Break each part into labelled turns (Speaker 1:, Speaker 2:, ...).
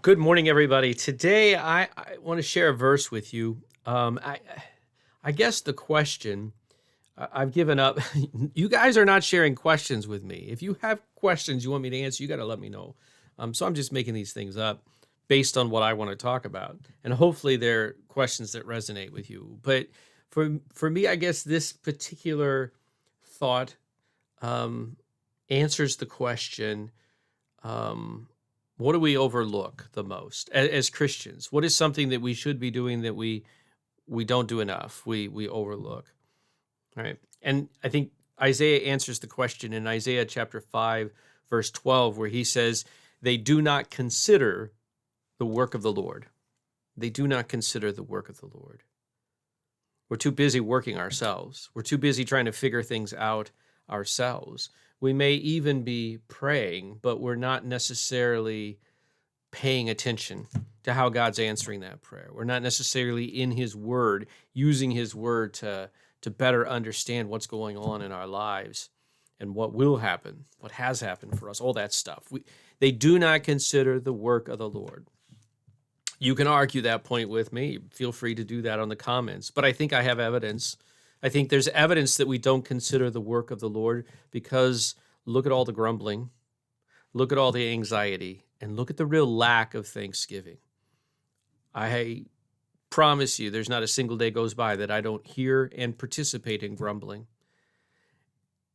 Speaker 1: Good morning, everybody. Today, I want to share a verse with you. I guess the question I've given up. You guys are not sharing questions with me. If you have questions you want me to answer, you got to let me know. So I'm just making these things up based on what I want to talk about, and hopefully they're questions that resonate with you. But for me, I guess this particular thought um, answers the question. Um, what do we overlook the most as Christians? What is something that we should be doing that we don't do enough? We overlook, right? And I think Isaiah answers the question in Isaiah chapter 5, verse 12, where he says, "They do not consider the work of the Lord. They do not consider the work of the Lord." We're too busy working ourselves. We're too busy trying to figure things out ourselves. We may even be praying, but we're not necessarily paying attention to how God's answering that prayer. We're not necessarily in His Word, using His Word to better understand what's going on in our lives and what will happen, what has happened for us, all that stuff. They do not consider the work of the Lord. You can argue that point with me. Feel free to do that on the comments. But I think I have evidence. I think there's evidence that we don't consider the work of the Lord because look at all the grumbling, look at all the anxiety, and look at the real lack of thanksgiving. I promise you, there's not a single day goes by that I don't hear and participate in grumbling.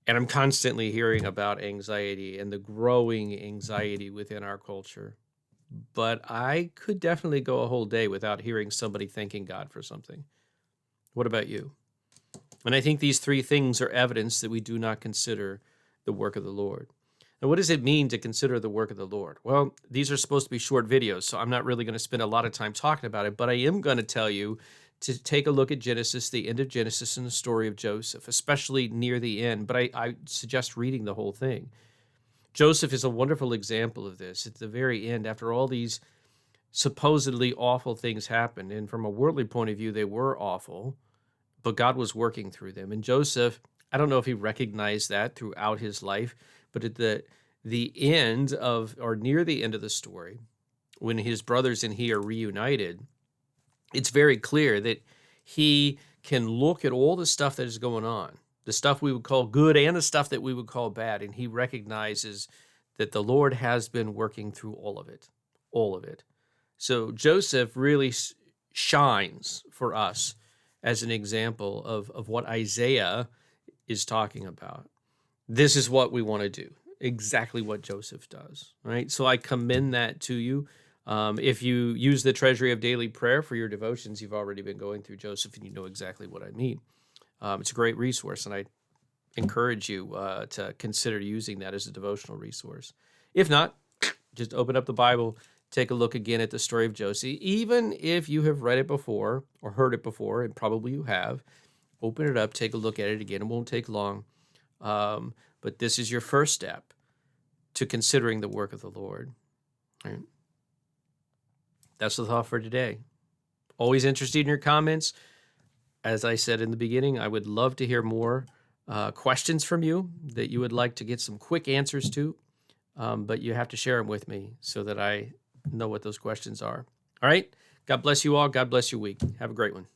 Speaker 1: And I'm constantly hearing about anxiety and the growing anxiety within our culture. But I could definitely go a whole day without hearing somebody thanking God for something. What about you? And I think these three things are evidence that we do not consider the work of the Lord. Now, what does it mean to consider the work of the Lord? Well, these are supposed to be short videos, so I'm not really going to spend a lot of time talking about it, but I am going to tell you to take a look at Genesis, the end of Genesis, and the story of Joseph, especially near the end, but I suggest reading the whole thing. Joseph is a wonderful example of this. At the very end, after all these supposedly awful things happened, and from a worldly point of view, they were awful, but God was working through them. And Joseph, I don't know if he recognized that throughout his life, but at the end of, or near the end of the story, when his brothers and he are reunited, it's very clear that he can look at all the stuff that is going on, the stuff we would call good and the stuff that we would call bad, and he recognizes that the Lord has been working through all of it, all of it. So Joseph really shines for us as an example of what Isaiah is talking about. This is what we want to do, exactly what Joseph does, right? So I commend that to you. If you use the Treasury of Daily Prayer for your devotions, you've already been going through Joseph and you know exactly what I mean. It's a great resource, and I encourage you to consider using that as a devotional resource. If not, just open up the Bible, take a look again at the story of Joseph. Even if you have read it before or heard it before, and probably you have, open it up, take a look at it again. It won't take long. But this is your first step to considering the work of the Lord. Right? That's the thought for today. Always interested in your comments. As I said in the beginning, I would love to hear more questions from you that you would like to get some quick answers to, but you have to share them with me so that I know what those questions are. All right? God bless you all. God bless your week. Have a great one.